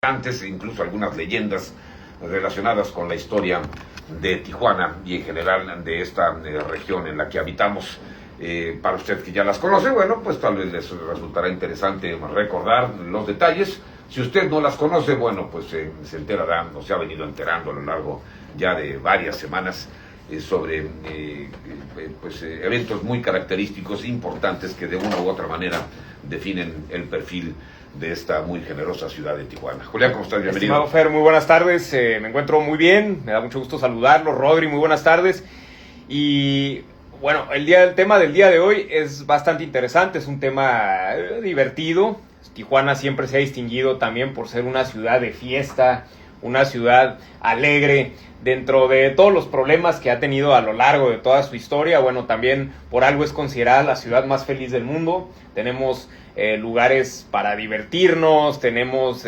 antes, incluso algunas leyendas relacionadas con la historia de Tijuana y en general de esta región en la que habitamos. Para usted que ya las conoce, bueno, pues tal vez les resultará interesante recordar los detalles. Si usted no las conoce, bueno, pues se enterará, o se ha venido enterando a lo largo ya de varias semanas sobre eventos muy característicos, importantes, que de una u otra manera definen el perfil de esta muy generosa ciudad de Tijuana. Julián, ¿cómo estás? Bienvenido. Estimado Fer, muy buenas tardes, me encuentro muy bien, me da mucho gusto saludarlo. Rodri, muy buenas tardes. Y bueno, el tema del día de hoy es bastante interesante, es un tema divertido. Tijuana siempre se ha distinguido también por ser una ciudad de fiesta, una ciudad alegre. Dentro de todos los problemas que ha tenido a lo largo de toda su historia, bueno, también por algo es considerada la ciudad más feliz del mundo. Tenemos lugares para divertirnos, tenemos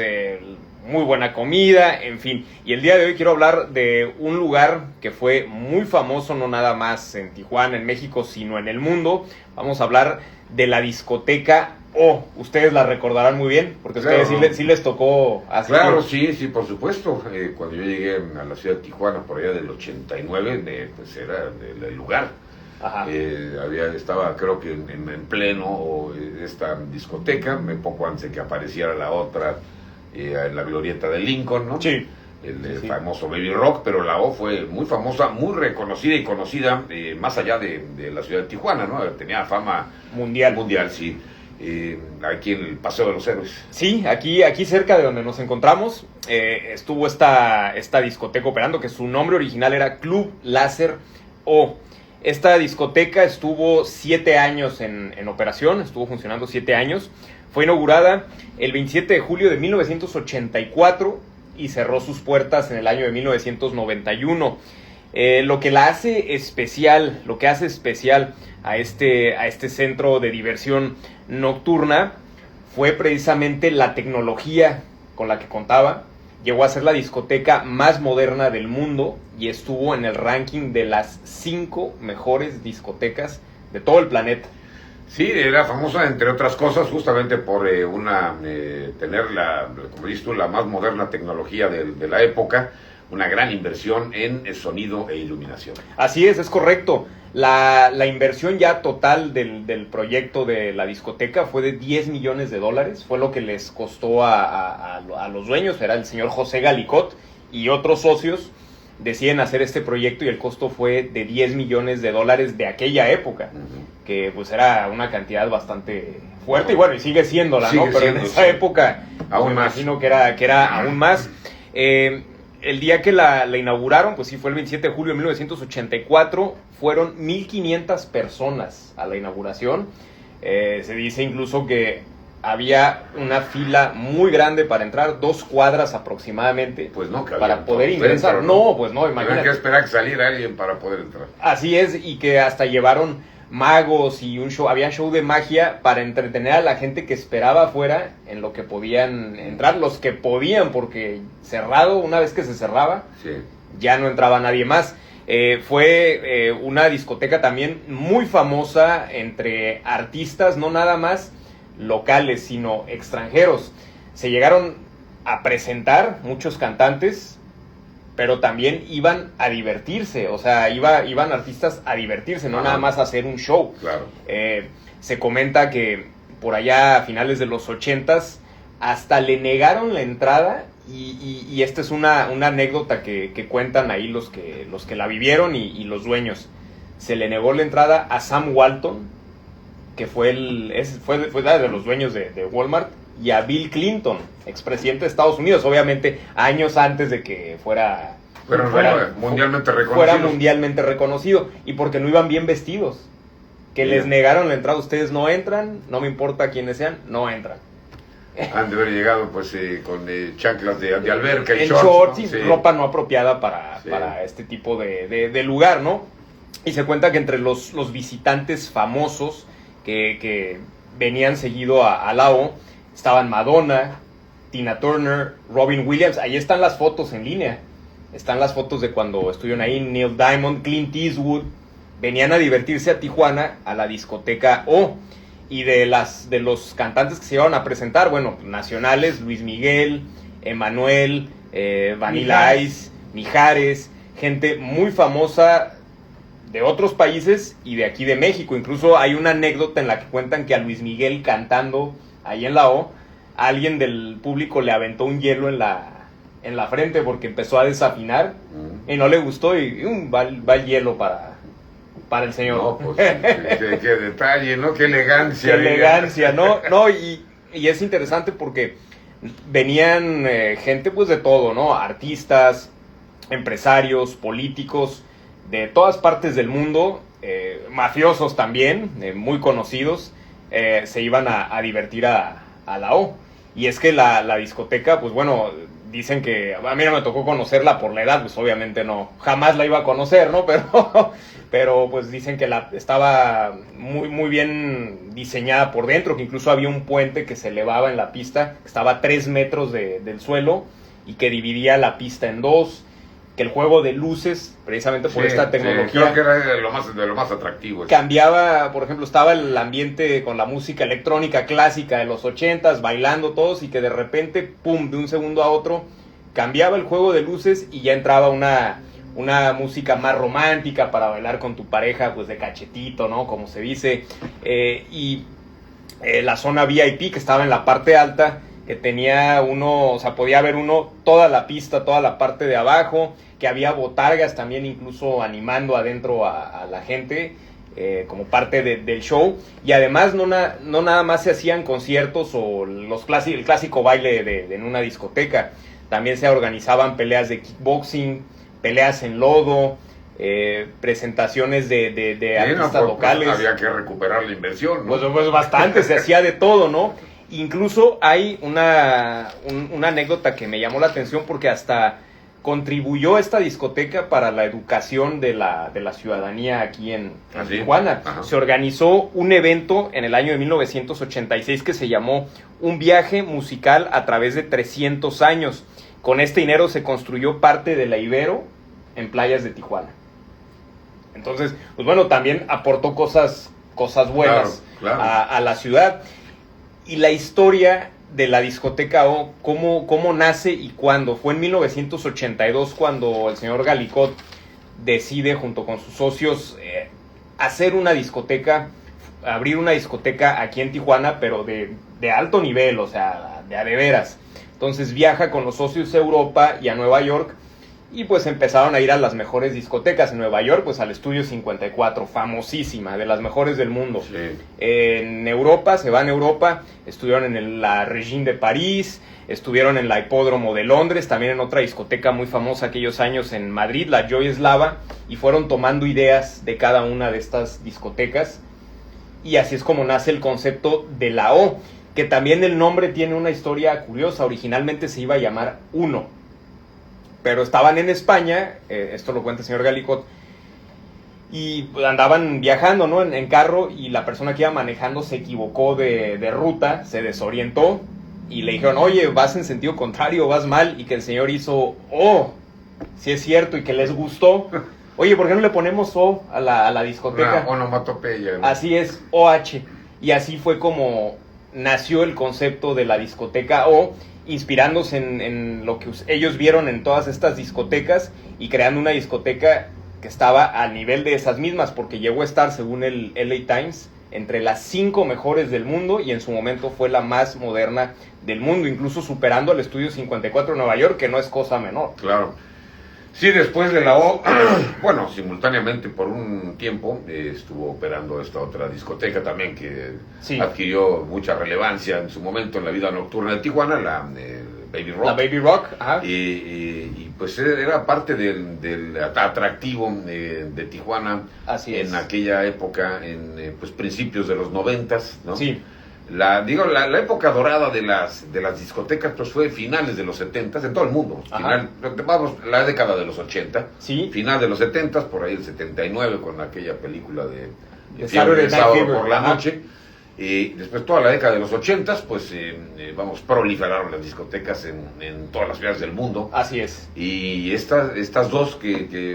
muy buena comida, en fin. Y el día de hoy quiero hablar de un lugar que fue muy famoso, no nada más en Tijuana, en México, sino en el mundo. Vamos a hablar de la discoteca O. Ustedes la recordarán muy bien, porque a ustedes sí les tocó asistir. Claro, sí, por supuesto. Cuando yo llegué a la ciudad de Tijuana por allá del 89, pues era el lugar. Ajá. Estaba creo que en pleno esta discoteca, poco antes de que apareciera la otra en la glorieta de Lincoln, ¿no? Sí. El famoso Baby Rock, pero la O fue muy famosa, muy reconocida y conocida más allá de la ciudad de Tijuana, ¿no? Tenía fama mundial, sí. Aquí en el Paseo de los Héroes. Sí, aquí cerca de donde nos encontramos estuvo esta discoteca operando, que su nombre original era Club Láser O. Esta discoteca estuvo 7 años en operación, estuvo funcionando 7 años. Fue inaugurada el 27 de julio de 1984 y cerró sus puertas en el año de 1991. Lo que hace especial a este centro de diversión nocturna fue precisamente la tecnología con la que contaba. Llegó a ser la discoteca más moderna del mundo y estuvo en el ranking de las 5 mejores discotecas de todo el planeta. Sí, era famosa entre otras cosas justamente por tener como dices tú, la más moderna tecnología de la época, una gran inversión en sonido e iluminación. Así es correcto. La inversión ya total del proyecto de la discoteca fue de $10 millones. Fue lo que les costó a los dueños, era el señor José Galicot y otros socios. Deciden hacer este proyecto y el costo fue de $10 millones de aquella época, que pues era una cantidad bastante fuerte, y bueno, y sigue siéndola, ¿no? Pero en esa época aún me más. imagino que era aún más. El día que la inauguraron, pues sí, fue el 27 de julio de 1984, fueron 1,500 personas a la inauguración. Se dice incluso que había una fila muy grande para entrar, 2 cuadras aproximadamente, pues no, para poder ingresar. No, pues no, imagínate. Había que esperar que saliera alguien para poder entrar. Así es, y que hasta llevaron magos y había show de magia para entretener a la gente que esperaba afuera en lo que podían entrar, los que podían, porque cerrado, una vez que se cerraba, sí, ya no entraba nadie más. Fue una discoteca también muy famosa entre artistas, no nada más locales, sino extranjeros. Se llegaron a presentar muchos cantantes, pero también iban a divertirse, o sea, iban artistas a divertirse, no nada más a hacer un show. Claro. Se comenta que por allá a finales de los 80s hasta le negaron la entrada, y esta es una anécdota que cuentan ahí los que la vivieron y los dueños. Se le negó la entrada a Sam Walton, que fue de los dueños de Walmart, y a Bill Clinton, expresidente de Estados Unidos, obviamente años antes de que fuera mundialmente reconocido, y porque no iban bien vestidos, que les negaron la entrada. Ustedes no entran, no me importa quiénes sean, no entran. Han de haber llegado pues con chanclas de alberca y en shorts, ¿no? Sí. Ropa no apropiada para este tipo de lugar, ¿no? Y se cuenta que entre los visitantes famosos que venían seguido a la O estaban Madonna, Tina Turner, Robin Williams. Ahí están las fotos en línea. Están las fotos de cuando estuvieron ahí. Neil Diamond, Clint Eastwood. Venían a divertirse a Tijuana, a la discoteca O. Y de los cantantes que se iban a presentar, bueno, nacionales, Luis Miguel, Emanuel, Vanilla Ice, Mijares, gente muy famosa de otros países y de aquí de México. Incluso hay una anécdota en la que cuentan que a Luis Miguel cantando ahí en la O, alguien del público le aventó un hielo en la frente porque empezó a desafinar y no le gustó y va el hielo para el señor. No, pues qué detalle, ¿no? Qué elegancia. Qué elegancia, ¿no? No, y es interesante porque venían gente pues de todo, ¿no? Artistas, empresarios, políticos, de todas partes del mundo, mafiosos también, muy conocidos, se iban a divertir a la O. Y es que la discoteca, pues bueno, dicen que a mí no me tocó conocerla por la edad, pues obviamente no, jamás la iba a conocer, ¿no? Pero pues dicen que estaba muy, muy bien diseñada por dentro, que incluso había un puente que se elevaba en la pista, que estaba a 3 metros del suelo y que dividía la pista en dos, que el juego de luces, precisamente por esta tecnología, creo que era de lo más atractivo. Cambiaba, por ejemplo, estaba el ambiente con la música electrónica clásica de los 80s, bailando todos, y que de repente, pum, de un segundo a otro, cambiaba el juego de luces y ya entraba una música más romántica para bailar con tu pareja, pues de cachetito, ¿no? Como se dice. La zona VIP, que estaba en la parte alta, que tenía podía ver toda la pista, toda la parte de abajo, que había botargas también incluso animando adentro a la gente, como parte del show, y además no nada más se hacían conciertos o el clásico baile en una discoteca, también se organizaban peleas de kickboxing, peleas en lodo, presentaciones de artistas locales. Pues había que recuperar la inversión, ¿no? Pues bastante, se hacía de todo, ¿no? Incluso hay una anécdota que me llamó la atención porque hasta contribuyó esta discoteca para la educación de la ciudadanía aquí en Tijuana. Ajá. Se organizó un evento en el año de 1986 que se llamó Un viaje musical a través de 300 años. Con este dinero se construyó parte de la Ibero en playas de Tijuana. Entonces, pues bueno, también aportó cosas buenas, claro. A la ciudad. Y la historia de la discoteca O, cómo nace y cuándo. Fue en 1982 cuando el señor Galicot decide junto con sus socios hacer una discoteca, abrir una discoteca aquí en Tijuana, pero de alto nivel, o sea, de veras. Entonces viaja con los socios a Europa y a Nueva York y pues empezaron a ir a las mejores discotecas. En Nueva York, pues al Estudio 54, famosísima, de las mejores del mundo. Sí. En Europa, se van a Europa, estuvieron en la Regine de París, estuvieron en la Hipódromo de Londres, también en otra discoteca muy famosa aquellos años en Madrid, la Joy Slava, y fueron tomando ideas de cada una de estas discotecas. Y así es como nace el concepto de la O, que también el nombre tiene una historia curiosa. Originalmente se iba a llamar Uno, pero estaban en España, esto lo cuenta el señor Galicot, y andaban viajando, ¿no? en carro, y la persona que iba manejando se equivocó de ruta, se desorientó, y le dijeron, oye, vas en sentido contrario, vas mal, y que el señor hizo, sí es cierto, y que les gustó. Oye, ¿por qué no le ponemos O a la discoteca? Una onomatopeya, ¿no? Así es, OH, y así fue como nació el concepto de la discoteca O, inspirándose en lo que ellos vieron en todas estas discotecas y creando una discoteca que estaba al nivel de esas mismas, porque llegó a estar, según el LA Times, entre las 5 mejores del mundo y en su momento fue la más moderna del mundo, incluso superando al Estudio 54 de Nueva York, que no es cosa menor. Claro. Sí, después de la O, bueno, simultáneamente por un tiempo estuvo operando esta otra discoteca también que adquirió mucha relevancia en su momento en la vida nocturna de Tijuana, la Baby Rock. La Baby Rock, ajá. Y pues era parte del atractivo de Tijuana. Así es. En aquella época, en pues principios de los 90s, ¿no? Sí. La época dorada de las discotecas pues fue finales de los 70s en todo el mundo. La década de los 80, sí. Final de los 70s, por ahí el 79 con aquella película de Sábado por la noche. Después toda la década de los 80, pues proliferaron las discotecas en todas las ciudades del mundo. Así es. Y estas dos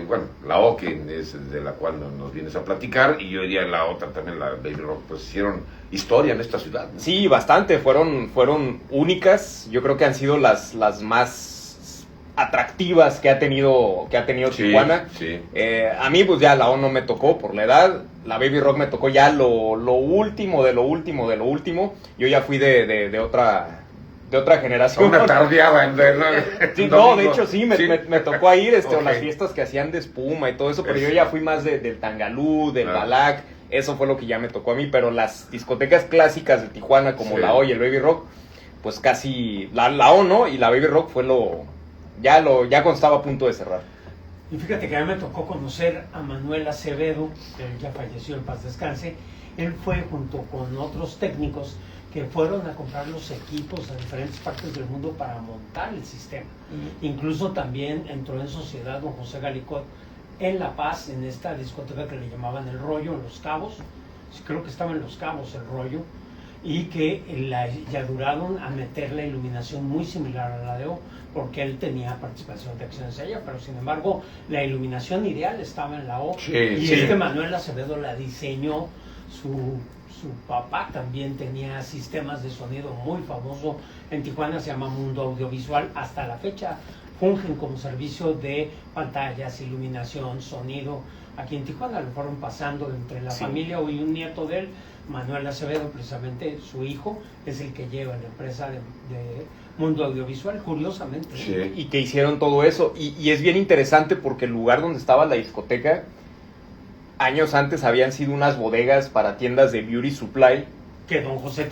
bueno, la O, que es de la cual nos vienes a platicar, y yo diría la otra también, la Baby Rock, pues hicieron historia en esta ciudad, ¿no? Sí, bastante, fueron únicas. Yo creo que han sido las más atractivas que ha tenido Tijuana. Sí. A mí pues ya la O no me tocó por la edad, la Baby Rock me tocó ya lo último de lo último de lo último. Yo ya fui de otra generación. Una tardeada sí, no, de hecho sí, me tocó ir Okay. o las fiestas que hacían de espuma y todo eso, pero Eso. yo ya fui más del Tangalú, del Balac. Eso fue lo que ya me tocó a mí, pero las discotecas clásicas de Tijuana como Sí. la O y el Baby Rock, pues casi la O no, y la Baby Rock fue ya cuando estaba a punto de cerrar. Y fíjate que a mí me tocó conocer a Manuel Acevedo, que ya falleció, en paz descanse. Él fue junto con otros técnicos que fueron a comprar los equipos a diferentes partes del mundo para montar el sistema. Incluso también entró en sociedad don José Galicot en La Paz, en esta discoteca que le llamaban El Rollo, en Los Cabos. Creo que estaba en Los Cabos El Rollo. Y que ya duraron a meter la iluminación muy similar a la de O, porque él tenía participación de acciones allá, pero sin embargo la iluminación ideal estaba en la O. Sí, y sí. Manuel Acevedo la diseñó. Su papá también tenía sistemas de sonido muy famoso en Tijuana, se llama Mundo Audiovisual. Hasta la fecha fungen como servicio de pantallas, iluminación, sonido. Aquí en Tijuana lo fueron pasando entre la familia y un nieto de él, Manuel Acevedo, precisamente su hijo, es el que lleva la empresa de Mundo Audiovisual, curiosamente. Sí. Y que hicieron todo eso. Y es bien interesante porque el lugar donde estaba la discoteca, años antes habían sido unas bodegas para tiendas de beauty supply. Que don José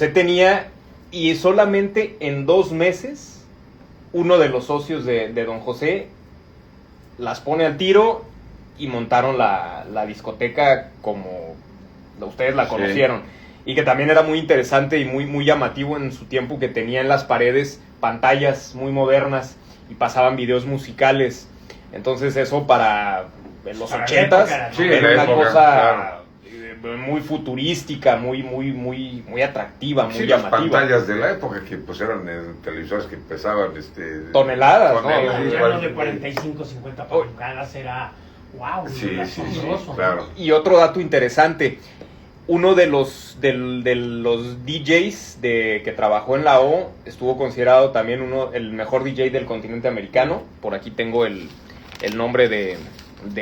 tenía. Y solamente en 2 meses, uno de los socios de don José las pone al tiro y montaron la discoteca como ustedes la conocieron. Y que también era muy interesante y muy llamativo en su tiempo, que tenía en las paredes pantallas muy modernas y pasaban videos musicales. Entonces eso para los 80s Sí, era una época, cosa claro, muy futurística, muy atractiva, muy sí, las llamativa. pantallas de la época que pues eran televisores que pesaban toneladas, ¿no? Ya no de 45, 50 pulgadas, era wow, Sí, asombroso. claro. Y otro dato interesante, uno de los DJs que trabajó en la O estuvo considerado también el mejor DJ del continente americano. Por aquí tengo el nombre de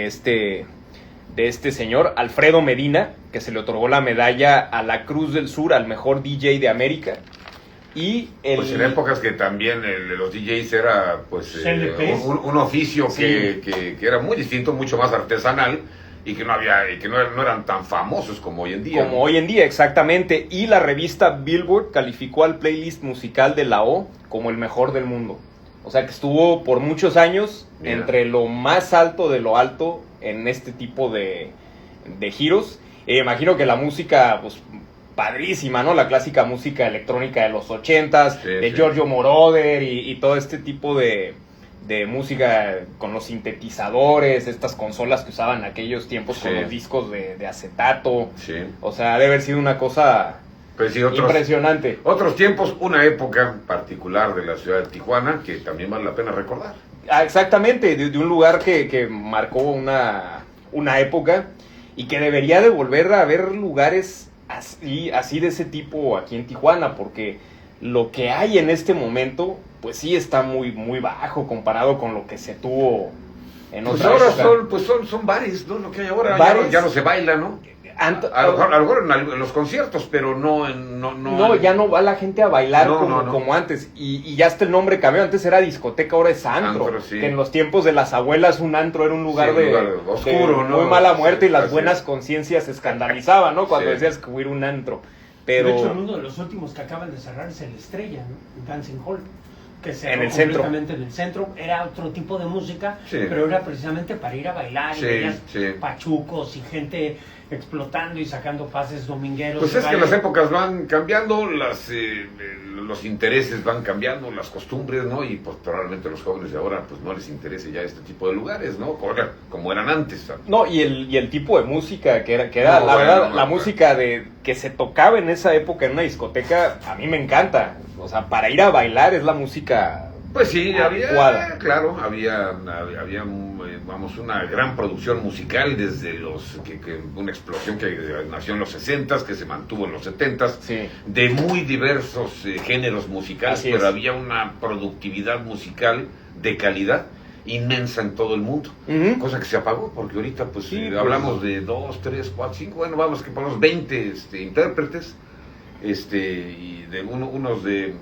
este señor, Alfredo Medina, que se le otorgó la medalla a la Cruz del Sur al mejor DJ de América. Y pues en épocas que también los DJs era pues un oficio que era muy distinto, mucho más artesanal, y que no eran tan famosos como hoy en día. Como hoy en día, exactamente. Y la revista Billboard calificó al playlist musical de la O como el mejor del mundo. O sea que estuvo por muchos años entre lo más alto de lo alto en este tipo de giros. Imagino que la música, pues, padrísima, ¿no? La clásica música electrónica de los 80s, de Giorgio Moroder y todo este tipo de música con los sintetizadores, estas consolas que usaban en aquellos tiempos con los discos de acetato. Sí. O sea, debe haber sido una cosa pues sí, impresionante. Otros tiempos, una época particular de la ciudad de Tijuana que también vale la pena recordar. Exactamente, de un lugar que marcó una época y que debería de volver a haber lugares así de ese tipo aquí en Tijuana, porque lo que hay en este momento, pues sí está muy bajo comparado con lo que se tuvo en pues otra ahora época. son bares, ¿no? Lo que hay ahora ¿Bares? ya no se baila, ¿no? A lo mejor en los conciertos, pero no, ya no va la gente a bailar No. como antes. Y ya hasta el nombre cambió. Antes era discoteca, ahora es antro. Sí. Que en los tiempos de las abuelas un antro era un lugar, oscuro, ¿no? muy mala muerte, y las Así buenas conciencias se escandalizaban, ¿no? Cuando Sí. decías que hubiera un antro. Pero De hecho, uno de los últimos que acaban de cerrar es el Estrella, ¿no? Dancing Hall. que se en el centro. completamente en el centro, era otro tipo de música, Sí. pero era precisamente para ir a bailar, Sí, y veías sí. pachucos y gente explotando y sacando pases domingueros. Pues de es que baile. las épocas van cambiando, los intereses van cambiando, las costumbres, ¿no? Y pues probablemente los jóvenes de ahora pues no les interese ya este tipo de lugares, ¿no? Como eran antes, ¿sabes? No, y el tipo de música que era No, la bueno, verdad, no, la no. música que se tocaba en esa época en una discoteca, a mí me encanta. O sea, para ir a bailar es la música. Pues sí, Adecuada. había, claro, había vamos, una gran producción musical desde una explosión que nació en los 60s, que se mantuvo en los 70s, Sí. de muy diversos géneros musicales, Así pero es. había una productividad musical de calidad inmensa en todo el mundo, Ujú. cosa que se apagó, porque ahorita pues, Sí, pues. hablamos de 2, 3, 4, 5, bueno, vamos que ponemos 20 intérpretes, y de unos de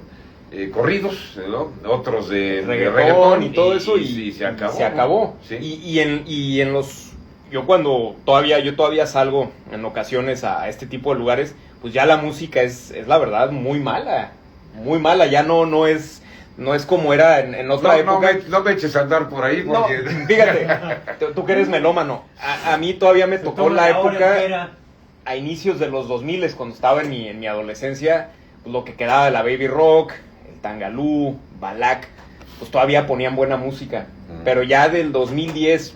corridos, ¿no? Otros de Reggaetón y todo eso y se acabó. Se acabó. Sí. Y en los yo todavía salgo en ocasiones a este tipo de lugares, pues ya la música es la verdad muy mala, ya no es como era en otra época. No me eches a andar por ahí No, porque... fíjate, tú que eres melómano, a mí todavía me Se tocó toma la hora época entera. a inicios de los 2000, cuando estaba en mi adolescencia, pues lo que quedaba de la baby rock, el tangalú, Balak, pues todavía ponían buena música. Pero ya del 2010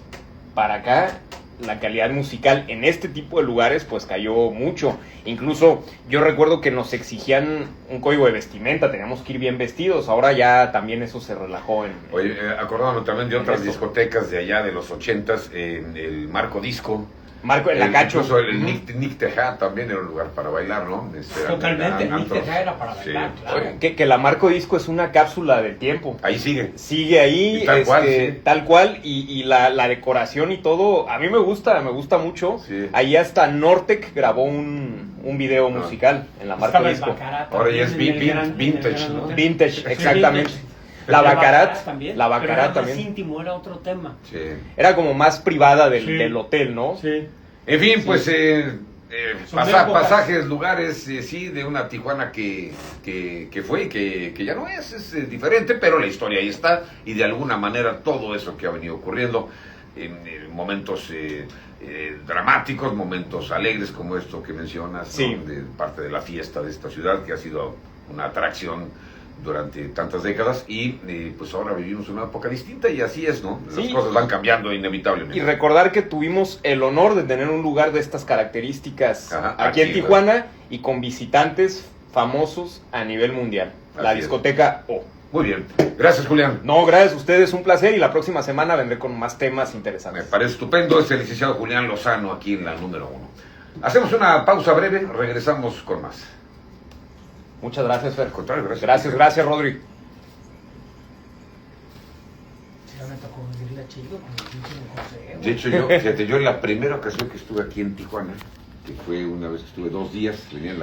para acá, la calidad musical en este tipo de lugares pues cayó mucho. Incluso yo recuerdo que nos exigían un código de vestimenta, teníamos que ir bien vestidos. Ahora ya también eso se relajó Oye, acordándome también de otras Esto. discotecas de allá de los 80s, el Marco Disco. Marco, el Lacacho. Incluso el Nick Tejá también era un lugar para bailar, ¿no? Totalmente, el Nick antros. Tejá era para bailar, Sí. claro. Oye, Que la Marco Disco es una cápsula del tiempo. ahí sigue. Sigue ahí, Y tal cual, sí. tal cual, y la decoración y todo, a mí me gusta mucho. Sí. Ahí hasta Nortec grabó un video musical en la Marco Estaba el Disco. Baccarat Ahora ya también es en el gran- vintage, en el gran ¿no? hotel. Vintage, Sí, exactamente. vintage. La El Baccarat también, la pero Baccarat era más también. íntimo, era otro tema. Sí. Era como más privada del, Sí. del hotel, ¿no? Sí. En fin, pues Son épocas. pasajes, lugares, sí, de una Tijuana que fue y que ya no es diferente, pero la historia ahí está y de alguna manera todo eso que ha venido ocurriendo, momentos dramáticos, momentos alegres como esto que mencionas, Sí. ¿no? De parte de la fiesta de esta ciudad que ha sido una atracción durante tantas décadas y pues ahora vivimos una época distinta y así es, ¿no? Las Sí. cosas van cambiando inevitablemente. Y recordar que tuvimos el honor de tener un lugar de estas características Ajá, aquí en aquí, Tijuana y con visitantes famosos a nivel mundial. La Así es. discoteca O. Muy bien, gracias Julián. No, gracias a ustedes, un placer y la próxima semana vendré con más temas Me interesantes. parece estupendo, es el licenciado Julián Lozano aquí en la número 1. Hacemos una pausa breve, regresamos con más. Muchas gracias, Fer. Al contrario, gracias. Gracias, Rodri. Ya me tocó vivirla chido con el pinche José. De hecho, yo en la primera ocasión que estuve aquí en Tijuana, que fue una vez que estuve 2 días, venía en la